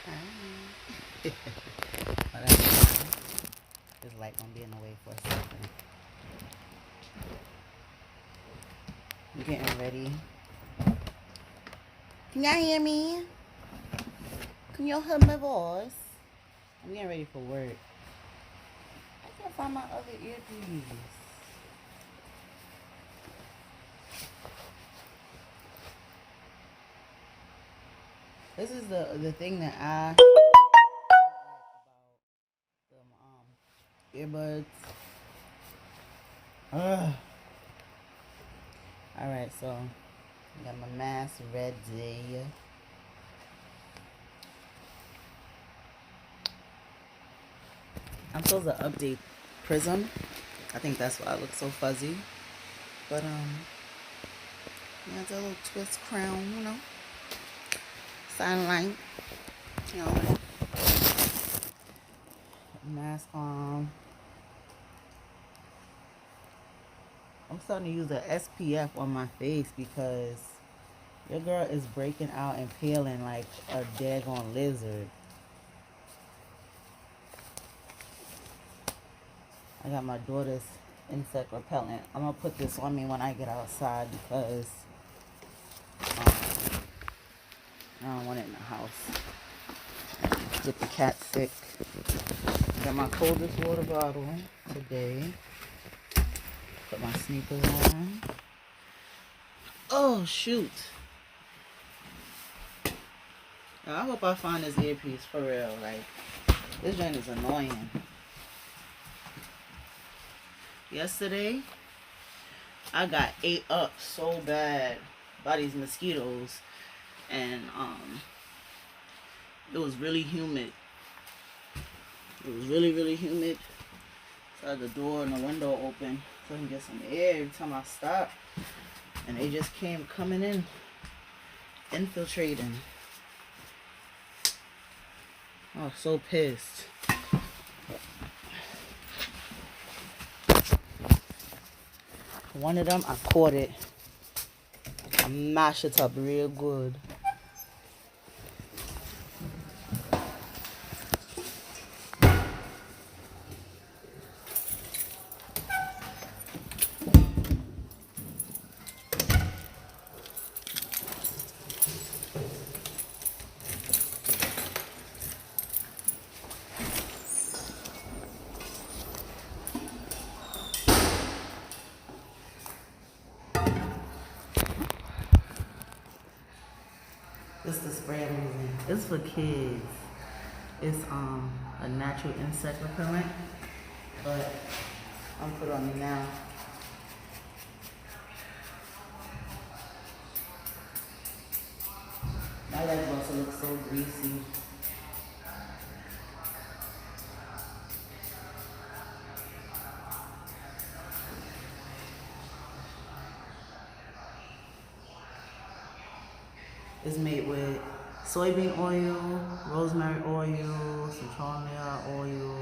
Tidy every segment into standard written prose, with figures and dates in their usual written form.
Alright. Whatever. This light gonna be in the way for a second. I'm getting ready. Can y'all hear me? Can y'all hear my voice? I'm getting ready for work. I can't find my other earpiece. This is the thing that I like about them earbuds. Ugh. Alright, so I got my mask ready. I'm supposed to update Prism. I think that's why I look so fuzzy. But yeah, it's a little twist crown, you know. Sunlight. You know. Mask on. I'm starting to use the SPF on my face because your girl is breaking out and peeling like a daggone lizard. I got my daughter's insect repellent. I'm gonna put this on me when I get outside because I don't want it in the house. Get the cat sick. Got my coldest water bottle today. Put my sneakers on. Oh shoot. I hope I find this earpiece for real. Like, this joint is annoying. Yesterday, I got ate up so bad by these mosquitoes, and it was really humid. It was really humid. So I had the door and the window open so I can get some air every time I stop, and they just coming in, infiltrating. I was so pissed. One of them, I caught it. I mashed it up real good. This is the spray I'm using. It's for kids. It's a natural insect repellent, but I'm put it on me now. My legs also look so greasy. It's made with soybean oil, rosemary oil, citronella oil,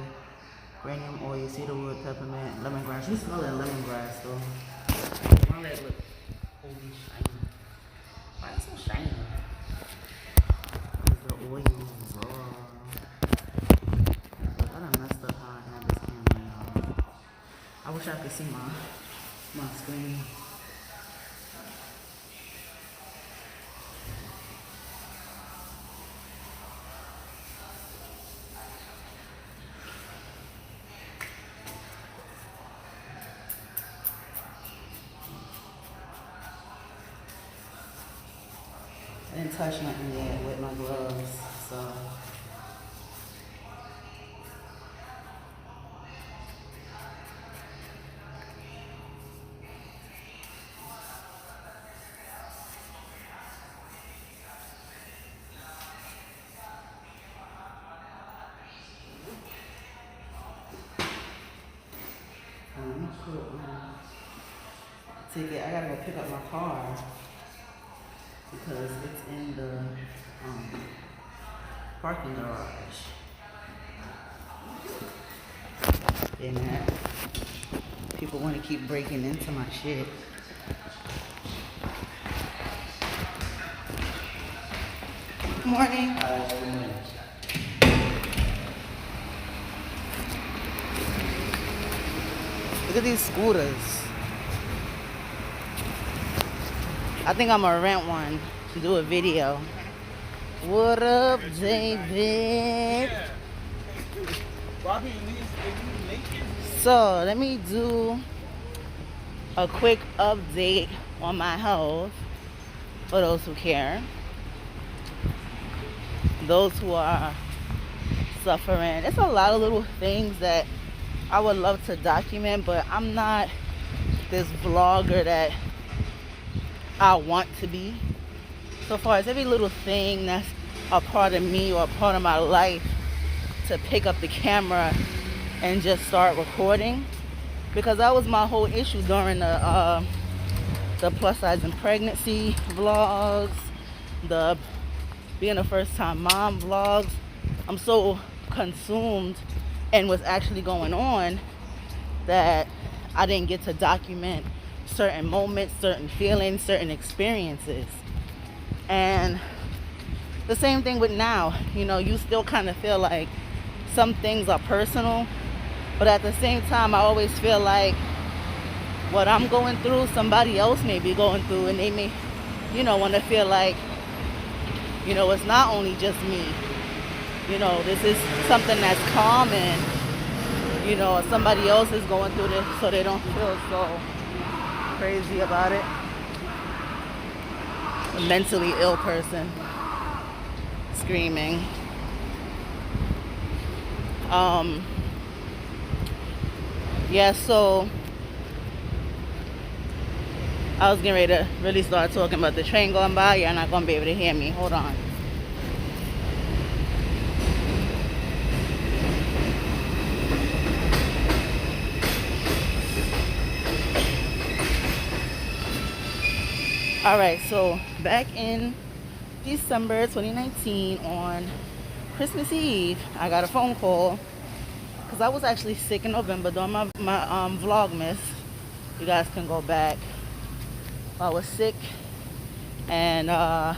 geranium oil, cedarwood, peppermint, lemongrass. You smell that lemongrass though. My leg look holy shiny. Why is it so shiny? Because the oil is raw. Look, I done messed up how I have this camera, y'all. I wish I could see my screen. I didn't touch nothing yet with my gloves, so. I gotta go pick up my car because it's in the parking garage. And people want to keep breaking into my shit. Good morning. Hi, good morning. Look at these scooters. I think I'm gonna rent one to do a video. What up, David? So let me do a quick update on my health for those who care, those who are suffering. It's a lot of little things that I would love to document, but I'm not this vlogger that I want to be. So far as every little thing that's a part of me or a part of my life, to pick up the camera and just start recording, because that was my whole issue during the plus size and pregnancy vlogs, the being a first time mom vlogs. I'm so consumed in what's actually going on that I didn't get to document certain moments, certain feelings, certain experiences. And the same thing with now, you know, you still kind of feel like some things are personal, but at the same time I always feel like what I'm going through, somebody else may be going through, and they may, you know, want to feel like, you know, it's not only just me. You know, this is something that's common. You know, somebody else is going through this, so they don't feel so crazy about it. A mentally ill person screaming. Yeah, so I was getting ready to really start talking about the train going by. You're not going to be able to hear me. Hold on. Alright, so back in December 2019 on Christmas Eve, I got a phone call because I was actually sick in November during my Vlogmas. You guys can go back. I was sick, and I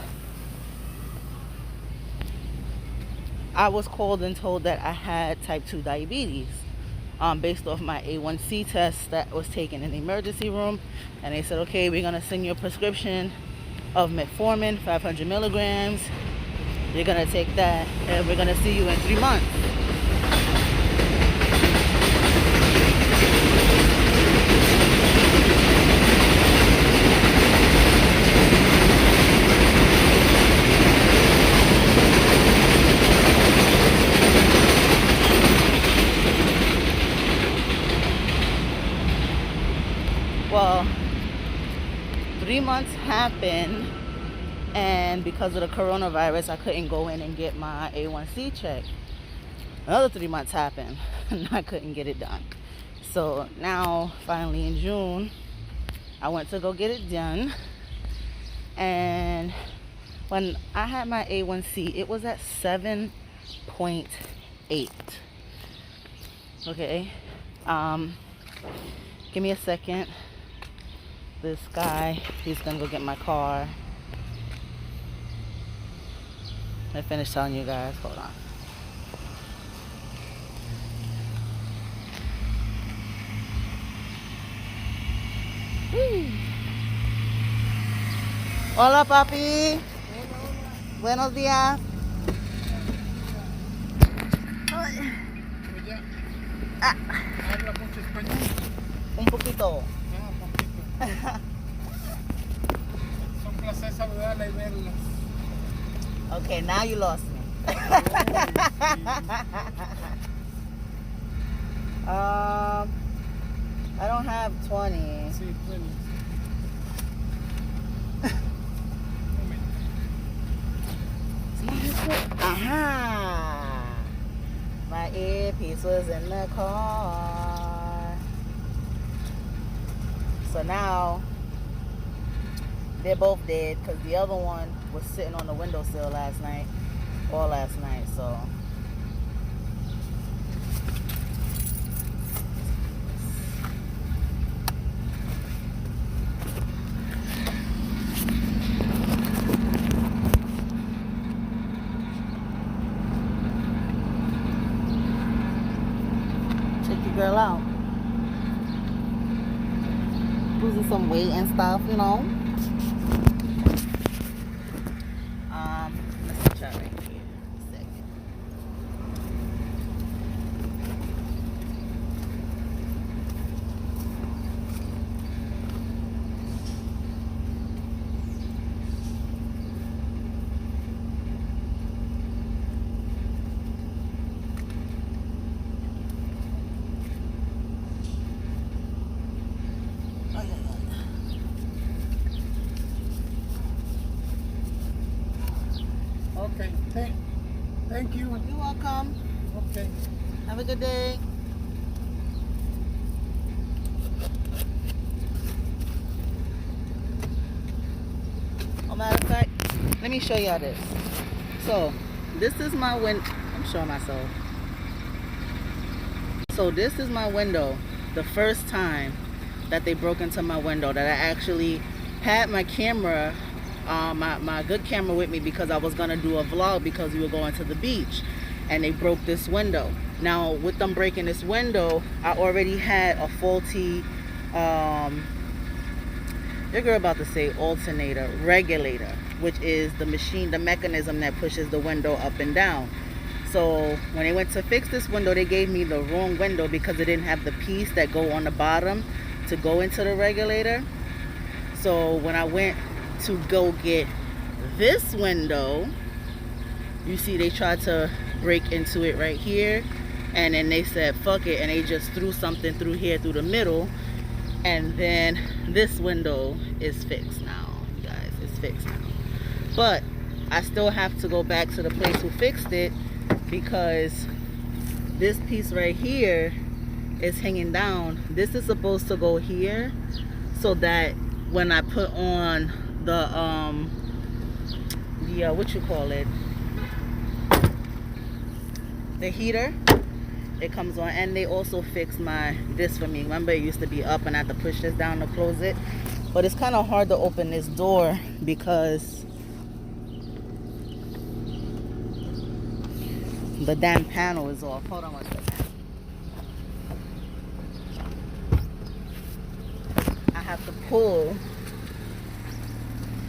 was called and told that I had type 2 diabetes, based off my A1C test that was taken in the emergency room. And they said, okay, we're gonna send you a prescription of metformin, 500 milligrams. You're gonna take that, and we're gonna see you in 3 months. Well, 3 months happened, and because of the coronavirus, I couldn't go in and get my A1C checked. Another 3 months happened, and I couldn't get it done. So now, finally in June, I went to go get it done, and when I had my A1C, it was at 7.8. Okay, give me a second. This guy, he's gonna go get my car. I finished telling you guys. Hold on. Hola, papi. Buenos días. Ah. ¿Habla mucho español? Un poquito. Es un placer saludarla y verla. Okay, now you lost me. I don't have 20. Sí, 20. Aha! My earpiece was in the car. So now they're both dead because the other one was sitting on the windowsill all last night. So check your girl out. losing some weight and stuff, you know. Let's try right here. A second. Okay, thank you. You're welcome. Okay. Have a good day. Matter of fact, let me show y'all this. So, this is my window. I'm showing myself. So, this is my window. The first time that they broke into my window, that I actually had my camera, my good camera with me, because I was going to do a vlog because we were going to the beach. And they broke this window. Now, with them breaking this window, I already had a faulty, your girl about to say alternator, regulator, which is the machine, the mechanism that pushes the window up and down. So when they went to fix this window, they gave me the wrong window because it didn't have the piece that go on the bottom to go into the regulator. So when I went to go get this window, you see they tried to break into it right here, and then they said fuck it, and they just threw something through here through the middle, and then this window is fixed now, you guys. It's fixed now. But I still have to go back to the place who fixed it, because this piece right here is hanging down. This is supposed to go here so that when I put on the what you call it, the heater, it comes on. And they also fixed this for me. Remember, it used to be up and I had to push this down to close it, but it's kind of hard to open this door because the damn panel is off. Hold on one second. I have to pull.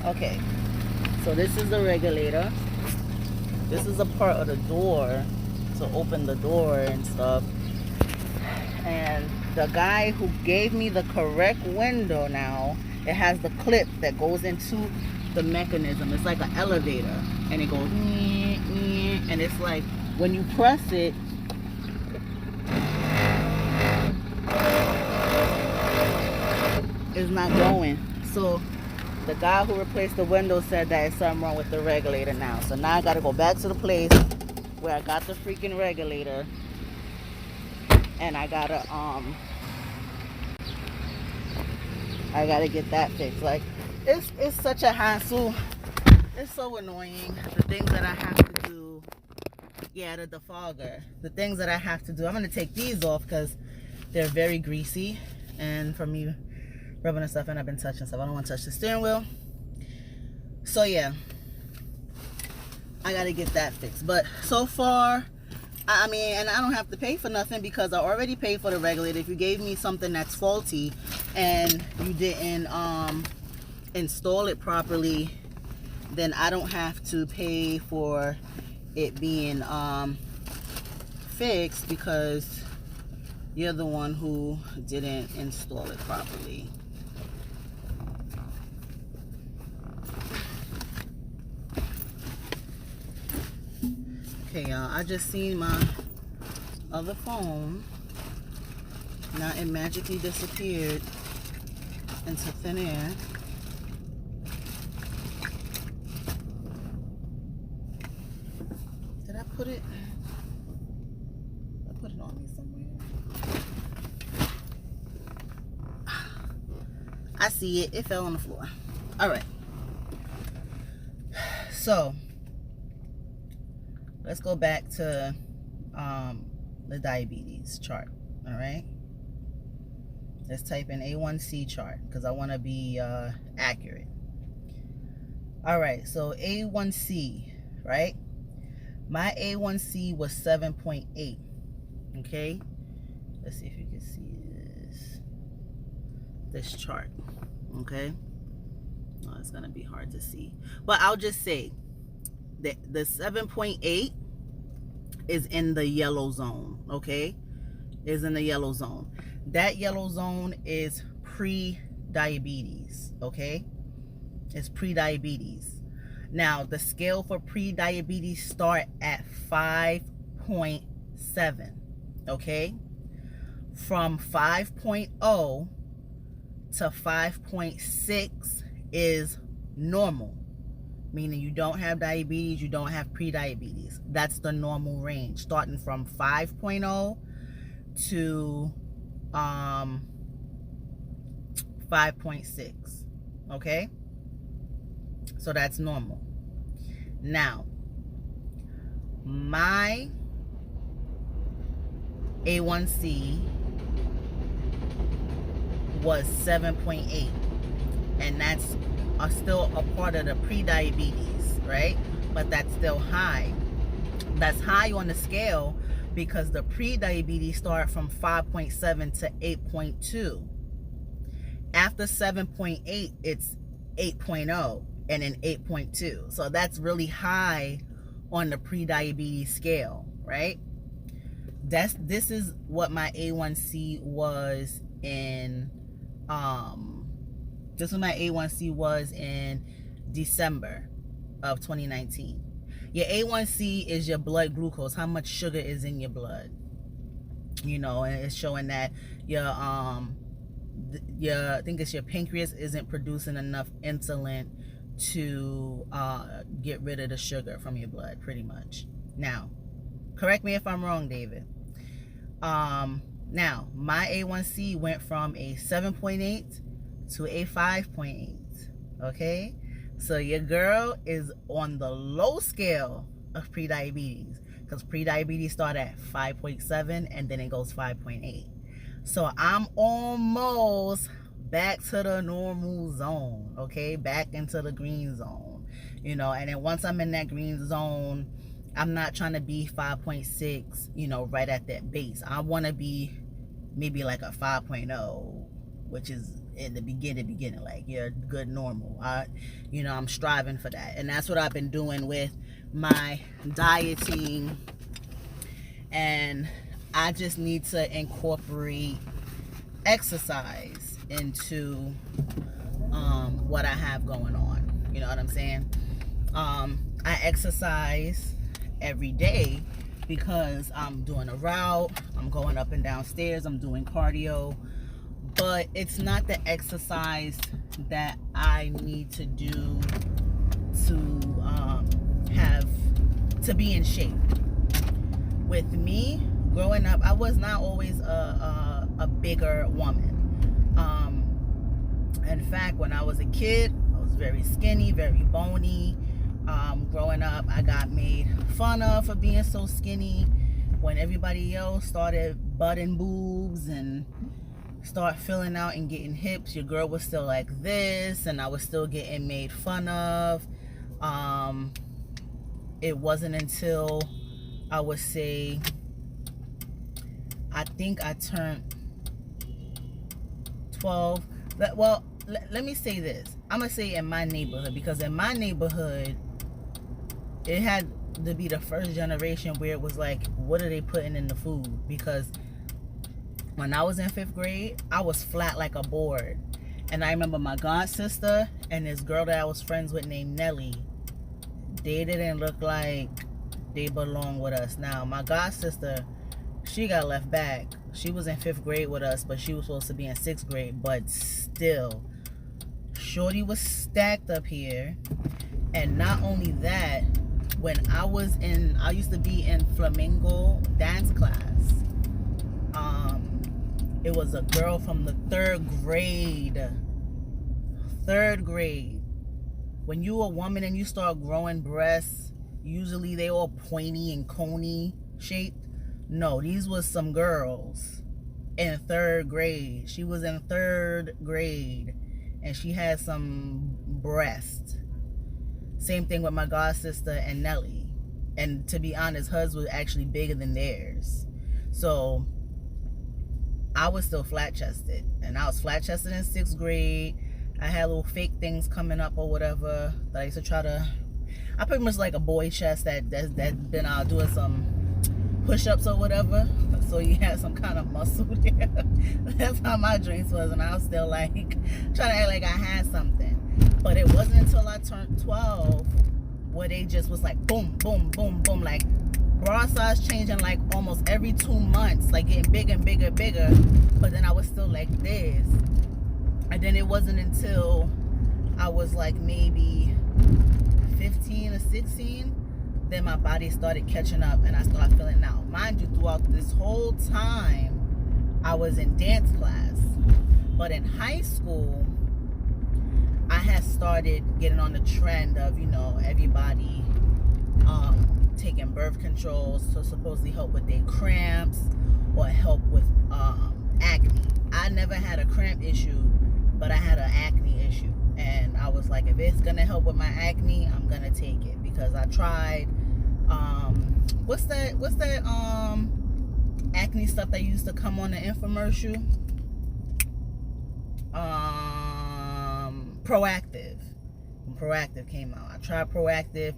Okay, so this is the regulator. This is a part of the door to open the door and stuff. And the guy who gave me the correct window now, it has the clip that goes into the mechanism. It's like an elevator, and it goes and it's like when you press it, it's not going. So the guy who replaced the window said that it's something wrong with the regulator now. So now I gotta go back to the place where I got the freaking regulator, and I gotta get that fixed. Like, it's such a hassle. It's so annoying, the things that I have to do. Yeah, the defogger, the things that I have to do. I'm gonna take these off because they're very greasy, and for me rubbing and stuff, and I've been touching stuff. I don't want to touch the steering wheel. So yeah, I gotta get that fixed. But so far, I mean, and I don't have to pay for nothing because I already paid for the regulator. If you gave me something that's faulty and you didn't install it properly, then I don't have to pay for it being fixed because you're the one who didn't install it properly. Okay, y'all, I just seen my other phone. Now it magically disappeared into thin air. Did I put it? Did I put it on me somewhere? I see it. It fell on the floor. All right. So let's go back to the diabetes chart. All right. Let's type in A1C chart because I want to be accurate. All right. So A1C, right? My A1C was 7.8. Okay. Let's see if you can see this. this chart. Okay, oh, it's gonna be hard to see, but I'll just say that the 7.8 is in the yellow zone. Okay, is in the yellow zone. That yellow zone is pre-diabetes. Okay, it's pre-diabetes. Now the scale for pre-diabetes start at 5.7. Okay, from 5.0 to 5.6 is normal, meaning you don't have diabetes, you don't have pre-diabetes. That's the normal range, starting from 5.0 to 5.6. Okay, so that's normal. Now my A1C was 7.8, and that's still a part of the pre-diabetes, right? But that's still high. That's high on the scale because the pre-diabetes start from 5.7 to 8.2. After 7.8, it's 8.0 and then 8.2. So that's really high on the pre-diabetes scale, right? This is what my A1C was in this is what my A1C was in December of 2019. Your A1C is your blood glucose, how much sugar is in your blood. You know, and it's showing that your I think it's your pancreas isn't producing enough insulin to get rid of the sugar from your blood, pretty much. Now, correct me if I'm wrong, David. Now my A1C went from a 7.8 to a 5.8. Okay, so your girl is on the low scale of pre-diabetes, because pre-diabetes start at 5.7 and then it goes 5.8. So I'm almost back to the normal zone. Okay, back into the green zone, you know. And then once I'm in that green zone, I'm not trying to be 5.6, you know, right at that base. I want to be maybe like a 5.0, which is in the beginning, like your good normal. You know, I'm striving for that. And that's what I've been doing with my dieting. And I just need to incorporate exercise into what I have going on. You know what I'm saying? I exercise every day because I'm doing a route, I'm going up and down stairs, I'm doing cardio, but it's not the exercise that I need to do to have to be in shape. With me growing up, I was not always a bigger woman. In fact, when I was a kid, I was very skinny, very bony. Growing up, I got made fun of for being so skinny. When everybody else started butting boobs and start filling out and getting hips, your girl was still like this, and I was still getting made fun of. It wasn't until I would say, I think I turned 12. Well, let me say this. I'm gonna say in my neighborhood, because in my neighborhood, it had to be the first generation where it was like, what are they putting in the food? Because when I was in 5th grade, I was flat like a board. And I remember my god sister and this girl that I was friends with named Nelly, they didn't look like they belong with us. Now, my god sister, she got left back. She was in 5th grade with us, but she was supposed to be in 6th grade. But still, shorty was stacked up here. And not only that, when I used to be in flamenco dance class. It was a girl from the 3rd grade. 3rd grade. When you a woman and you start growing breasts, usually they all pointy and coney shaped. No, these was some girls in 3rd grade. She was in 3rd grade and she had some breasts. Same thing with my god sister and Nelly. And to be honest, hers was actually bigger than theirs. So I was still flat chested, and I was flat chested in 6th grade. I had little fake things coming up or whatever that I used to try to. I pretty much like a boy chest that's been doing some push-ups or whatever, so you had some kind of muscle there. That's how my dreams was, and I was still like trying to act like I had something. But it wasn't until I turned 12 where they just was like boom, boom, boom, boom, like bra size changing like almost every 2 months, like getting bigger and bigger and bigger. But then I was still like this. And then it wasn't until I was like maybe 15 or 16, then my body started catching up and I started feeling out. Mind you, throughout this whole time, I was in dance class. But in high school, I had started getting on the trend of, you know, everybody taking birth controls to supposedly help with their cramps or help with acne. I never had a cramp issue, but I had an acne issue. And I was like, if it's gonna help with my acne, I'm gonna take it, because I tried what's that acne stuff that used to come on the infomercial? Proactive. When Proactive came out, I tried Proactive.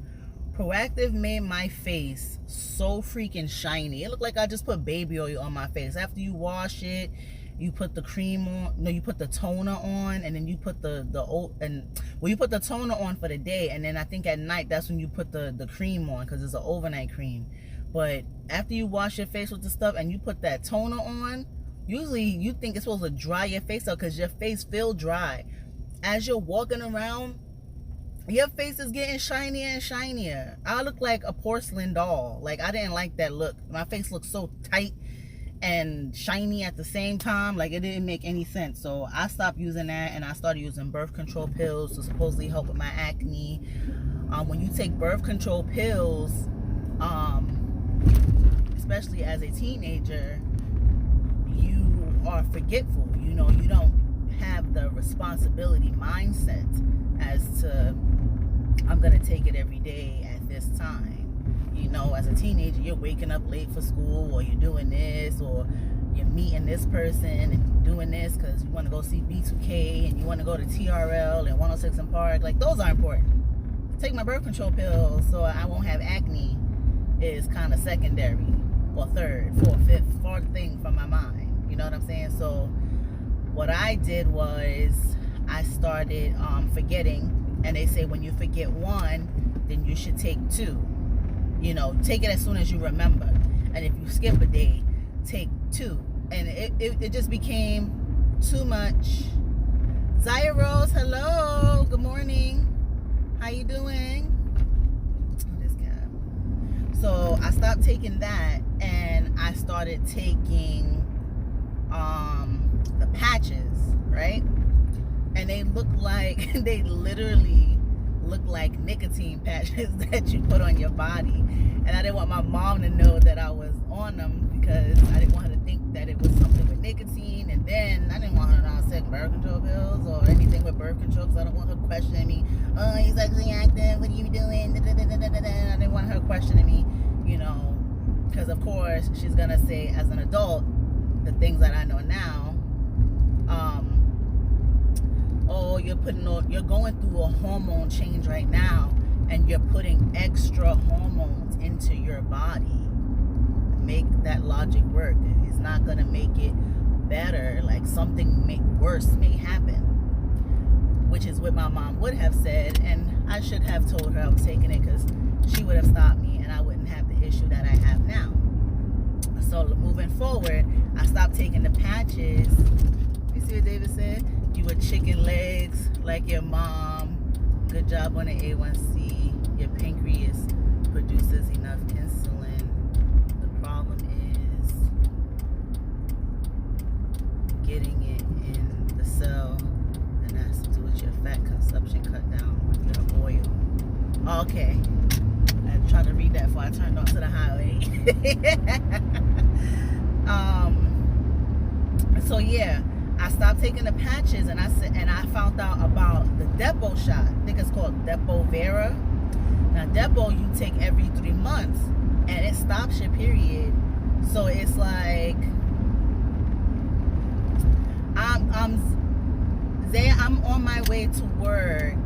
Proactive made my face so freaking shiny. It looked like I just put baby oil on my face. After you wash it, you put the cream on. No, you put the toner on, and then you put you put the toner on for the day, and then I think at night that's when you put the cream on, because it's an overnight cream. But after you wash your face with the stuff and you put that toner on, usually you think it's supposed to dry your face out, because your face feels dry. As you're walking around, your face is getting shinier and shinier. I look like a porcelain doll. Like, I didn't like that look. My face looked so tight and shiny at the same time. Like, it didn't make any sense. So I stopped using that, and I started using birth control pills to supposedly help with my acne. When you take birth control pills, especially as a teenager, you are forgetful. You know, you don't have the responsibility mindset as to, I'm gonna take it every day at this time. You know, as a teenager, you're waking up late for school, or you're doing this, or you're meeting this person and doing this because you want to go see B2K, and you want to go to TRL and 106 in Park. Like, those are important. Take my birth control pills so I won't have acne is kind of secondary, or third, fourth, fifth, fourth thing from my mind. You know what I'm saying? So what I did was I started forgetting, and they say when you forget one, then you should take 2. You know, take it as soon as you remember. And if you skip a day, take 2. And it just became too much. Zaya Rose, hello, good morning. How you doing? This guy. So I stopped taking that, and I started taking the patches, right? And they look like, they literally look like nicotine patches that you put on your body. And I didn't want my mom to know that I was on them, because I didn't want her to think that it was something with nicotine. And then I didn't want her to know I was taking birth control pills or anything with birth control, because I don't want her questioning me. Oh, he's sexually active, what are you doing? I didn't want her questioning me, you know, because of course she's gonna say, as an adult, the things that I know now. Oh, you're going through a hormone change right now, and you're putting extra hormones into your body. Make that logic work. It's not gonna make it better. Like, something worse may happen, which is what my mom would have said, and I should have told her I was taking it, because she would have stopped me, and I wouldn't have the issue that I have now. So moving forward, I stopped taking the patches. You see what David said? You were chicken legs like your mom. Good job on the A1C. Your pancreas produces enough insulin. The problem is getting it in the cell, and that's to do with your fat consumption cut down with your oil. Okay. I tried to read that before I turned onto the highway. So yeah, I stopped taking the patches, and I found out about the Depo shot. I think it's called Depo Vera. Now Depo you take every 3 months, and it stops your period. So it's like Zay, I'm on my way to work.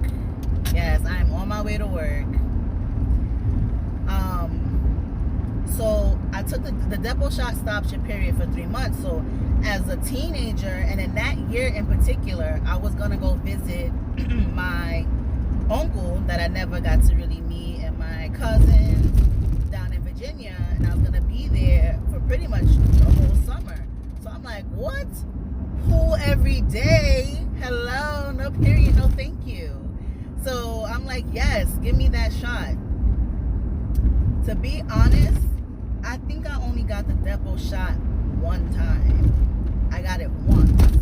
Yes, I'm on my way to work. So I took the depot shot stops your period for 3 months. So as a teenager, and in that year in particular, I was gonna go visit my uncle that I never got to really meet, and my cousin down in Virginia, and I was gonna be there for pretty much the whole summer. So I'm like, what? Pool every day? Hello, no period, no thank you. So I'm like, yes, give me that shot. To be honest, I think I only got the depot shot one time. I got it once.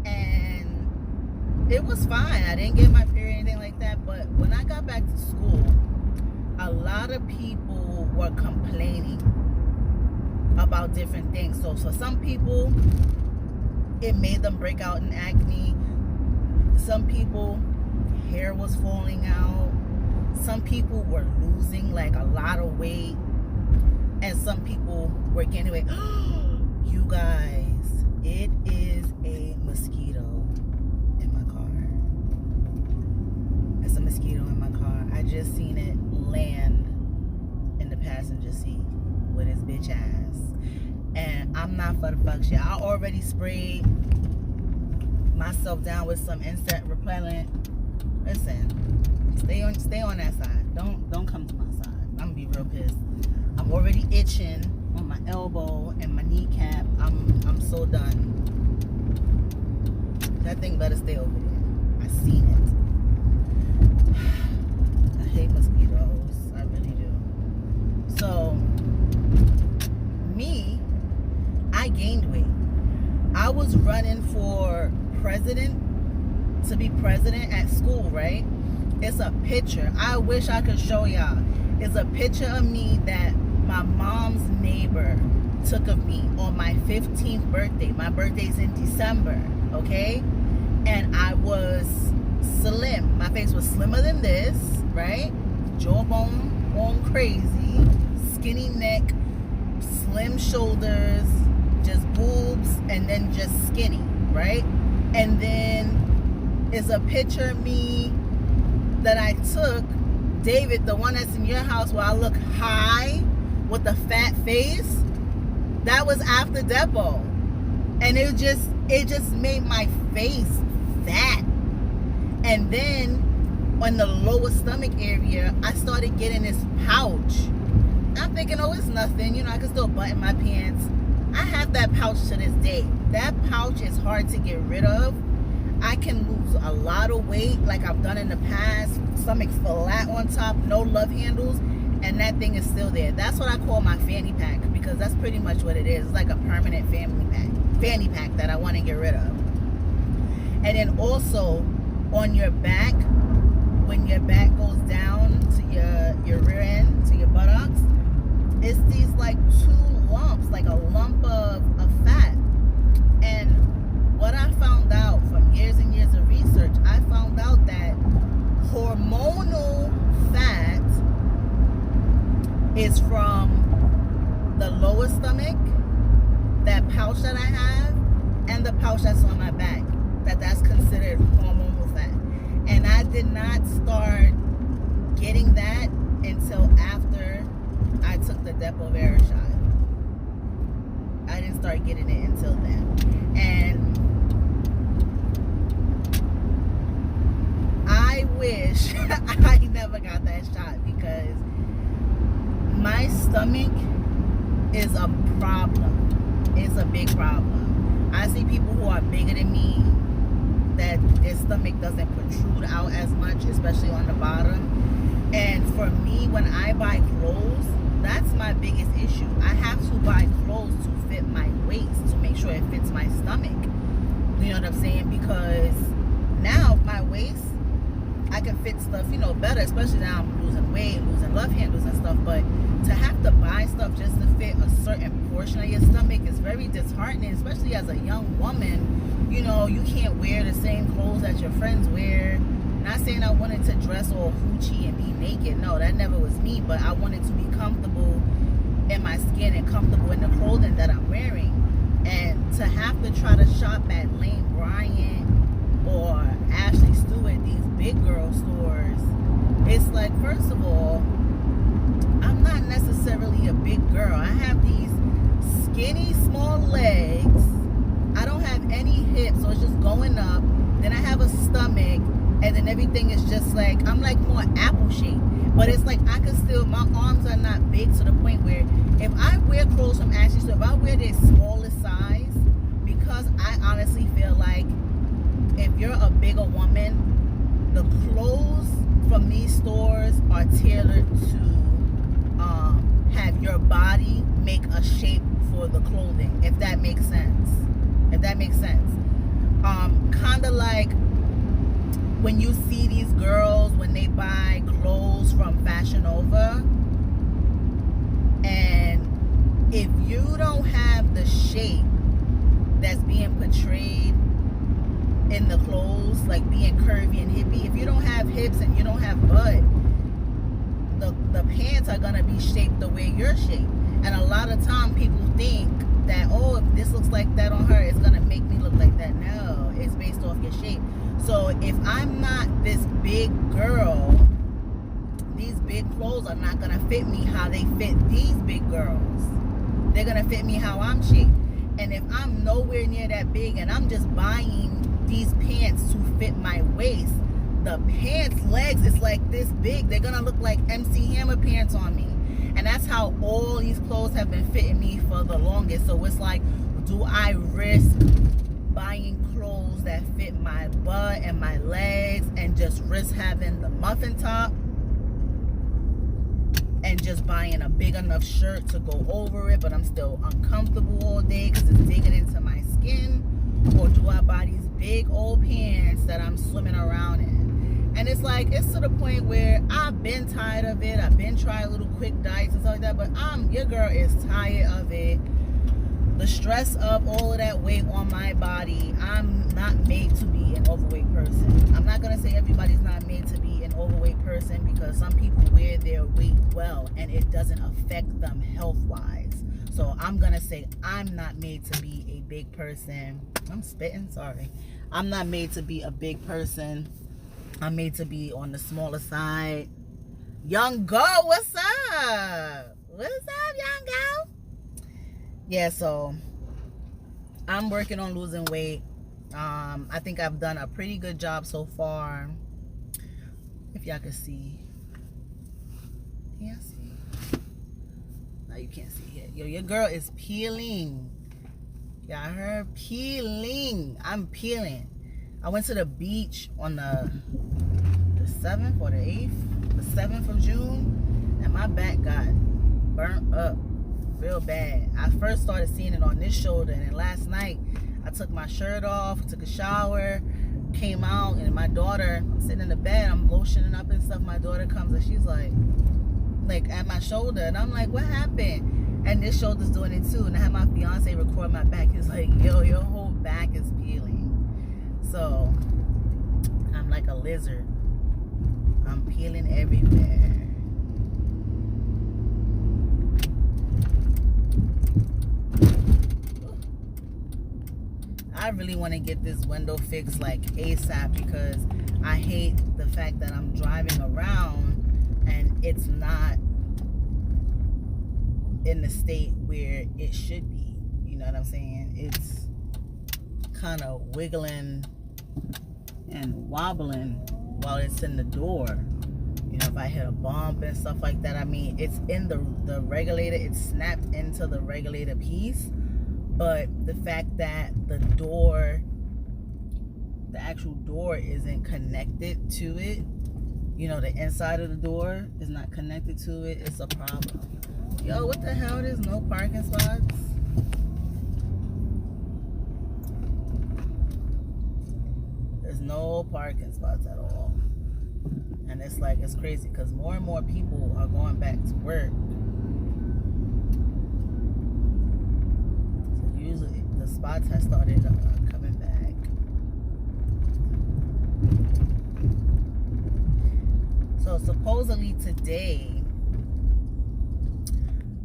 And it was fine. I didn't get my period or anything like that. But when I got back to school, a lot of people were complaining about different things. So for some people, it made them break out in acne. Some people, hair was falling out. Some people were losing like a lot of weight. And some people were gaining weight. You guys, it is a mosquito in my car. It's a mosquito in my car. I just seen it land in the passenger seat with his bitch ass. And I'm not for the fuck shit. I already sprayed myself down with some insect repellent. Listen, stay on that side. Don't come to my side. I'm gonna be real pissed. I'm already itching on my elbow and my kneecap. I'm so done. That thing better stay over there. I seen it. I hate mosquitoes. I really do. So me, I gained weight. I was running for president, to be president at school, right? It's a picture. I wish I could show y'all. It's a picture of me that my mom's neighbor took of me on my 15th birthday. My birthday's in December, okay? And I was slim. My face was slimmer than this, right? Jawbone on crazy, skinny neck, slim shoulders, just boobs, and then just skinny, right? And then it's a picture of me that I took, David, the one that's in your house where I look high with the fat face. That was after depot. And it just made my face fat. And then on the lower stomach area, I started getting this pouch. I'm thinking, oh, it's nothing. You know, I can still button my pants. I have that pouch to this day. That pouch is hard to get rid of. I can lose a lot of weight like I've done in the past. Stomach flat on top, no love handles, and that thing is still there. That's what I call my fanny pack, because that's pretty much what it is. It's like a permanent fanny pack that I want to get rid of. And then also on your back, when your back goes down to your rear end, to your buttocks, it's these like two lumps, like a lump of fat. And what I found out from years and years of research, I found out that hormonal fat is from the lower stomach, that pouch that I have, and the pouch that's on my back. That's considered hormonal fat. And I did not start getting that until after I took the Depo-Vera shot. I didn't start getting it until then. And I wish I never got that shot, because my stomach is a problem. It's a big problem. I see people who are bigger than me that their stomach doesn't protrude out as much, especially on the bottom. And for me, when I buy clothes, that's my biggest issue. I have to buy clothes to fit my waist, to make sure it fits my stomach. You know what I'm saying? Because now my waist, I can fit stuff, you know, better, especially now I'm losing weight, losing love handles and stuff. But to have to buy stuff just to fit a certain portion of your stomach is very disheartening, especially as a young woman. You know, you can't wear the same clothes that your friends wear. Not saying I wanted to dress all hoochie and be naked. No, that never was me. But I wanted to be comfortable in my skin and comfortable in the clothing that I'm wearing. And to have to try to shop at Lane Bryant or Ashley Stewart, these big girl stores, it's like, first of all, I'm not necessarily a big girl. I have these skinny, small legs. I don't have any hips, so it's just going up. Then I have a stomach, and then everything is just like, I'm like more apple shaped. But it's like I can still, my arms are not big to the point where if I wear clothes from Ashley, so if I wear their smallest size, because I honestly feel like if you're a bigger woman, the clothes from these stores are tailored to have your body make a shape for the clothing, if that makes sense. If that makes sense. Kind of like when you see these girls when they buy clothes from Fashion Nova, and if you don't have the shape that's being portrayed in the clothes, like being curvy and hippie, if you don't have hips and you don't have butt, the pants are gonna be shaped the way you're shaped. And a lot of time people think that, oh, if this looks like that on her, it's gonna make me look like that. No, it's based off your shape. So if I'm not this big girl, these big clothes are not gonna fit me how they fit these big girls. They're gonna fit me how I'm shaped. And if I'm nowhere near that big and I'm just buying these pants to fit my waist, the pants legs is like this big. They're gonna look like MC Hammer pants on me. And that's how all these clothes have been fitting me for the longest. So it's like, do I risk buying clothes that fit my butt and my legs and just risk having the muffin top and just buying a big enough shirt to go over it, but I'm still uncomfortable all day because it's digging into my skin? Or do I buy these big old pants that I'm swimming around in? And it's like, it's to the point where I've been tired of it. I've been trying little quick diets and stuff like that, but your girl is tired of it. The stress of all of that weight on my body. I'm not made to be an overweight person. I'm not going to say everybody's not made to be an overweight person, because some people wear their weight well and it doesn't affect them health-wise. So I'm going to say I'm not made to be a big person. I'm spitting, sorry. I'm not made to be a big person. I'm made to be on the smaller side. Young girl, what's up? What's up, young girl? Yeah, so I'm working on losing weight. I think I've done a pretty good job so far. If y'all can see. Can y'all see? No, you can't see it. Yo, your girl is peeling. Y'all heard? Peeling. I'm peeling. I went to the beach on the 7th or the 8th, the 7th of June, and my back got burnt up real bad. I first started seeing it on this shoulder, and then last night I took my shirt off, took a shower, came out, and my daughter, I'm sitting in the bed, I'm lotioning up and stuff. My daughter comes and she's like at my shoulder, and I'm like, what happened? And this shoulder's doing it too. And I had my fiance record my back. He's like, yo, your whole back is peeling. So I'm like a lizard. I'm peeling everywhere. I really want to get this window fixed like ASAP, because I hate the fact that I'm driving around and it's not in the state where it should be. You know what I'm saying? It's kind of wiggling and wobbling while it's in the door. You know, if I hit a bump and stuff like that, I mean, it's in the regulator, it's snapped into the regulator piece, but the fact that the actual door isn't connected to it, you know, the inside of the door is not connected to it, it's a problem. Yo, what the hell? There's no parking spots? There's no parking spots at all. And it's like, it's crazy because more and more people are going back to work. So usually the spots have started coming back. So supposedly today,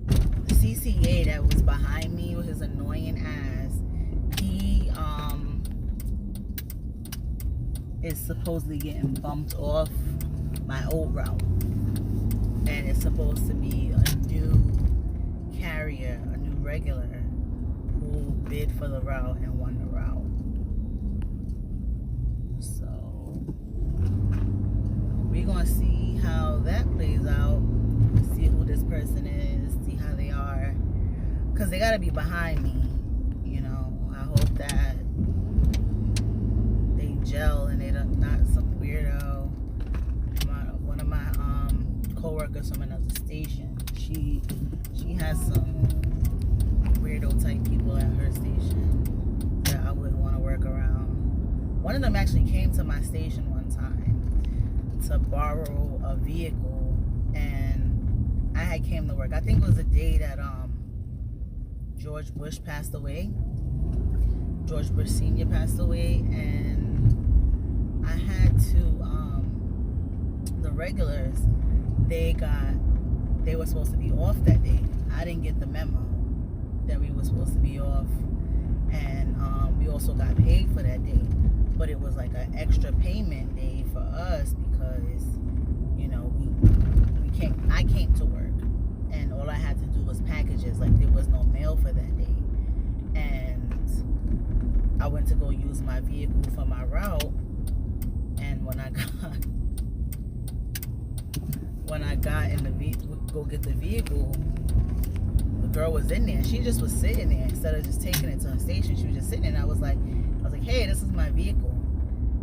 the CCA that was behind me with his annoying ass is supposedly getting bumped off my old route, and it's supposed to be a new carrier, a new regular, who bid for the route and won the route. So we're gonna see how that plays out, see who this person is, see how they are, because they gotta be behind me, you know. I hope that they gel and they're not some weirdo. One of my co-workers from another station, she has some weirdo type people at her station that I wouldn't want to work around. One of them actually came to my station one time to borrow a vehicle, and I had came to work. I think it was the day that George Bush passed away. George Bush Sr. passed away, and I had to the regulars, they were supposed to be off that day. I didn't get the memo that we were supposed to be off, and we also got paid for that day, but it was like an extra payment day for us because, you know, I came to work and all I had to do was packages. Like, there was no mail for that day, and I went to go use my vehicle for my route, and when I got in the vehicle, go get the vehicle, the girl was in there. She just was sitting there instead of just taking it to her station. She was just sitting there, and I was like, hey, this is my vehicle.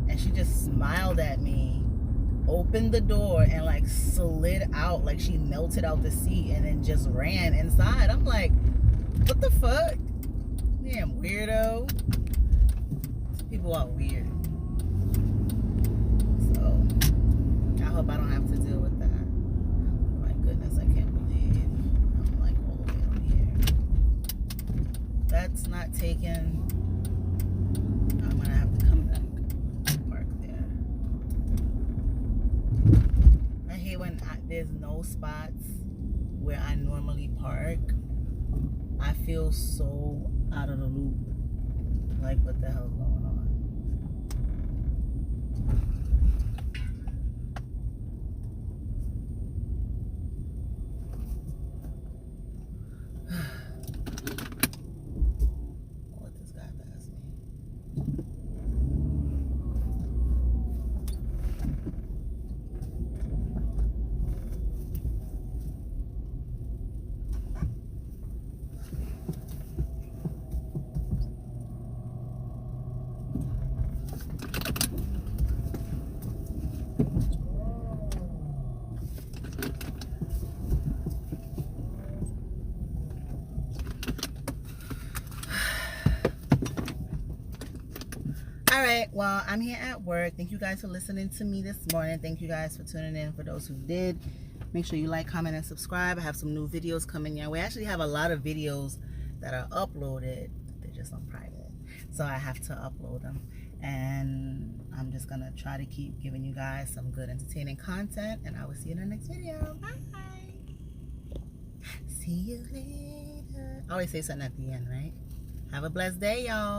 And she just smiled at me, opened the door, and like slid out, like she melted out the seat and then just ran inside. I'm like, what the fuck? Damn weirdo. People are weird. So I hope I don't have to deal with that. My goodness, I can't believe I'm like all the way on here. That's not taken. I'm gonna have to come back and park there. I hate when there's no spots where I normally park. I feel so out of the loop. Like, what the hell's going on? Let this guy pass me. All right, well, I'm here at work. Thank you guys for listening to me this morning. Thank you guys for tuning in. For those who did, make sure you like, comment, and subscribe. I have some new videos coming your way. I actually have a lot of videos that are uploaded. They're just on private, so I have to upload them. And I'm just gonna try to keep giving you guys some good entertaining content, and I will see you in the next video. Bye. See you later. I always say something at the end, right? Have a blessed day, y'all.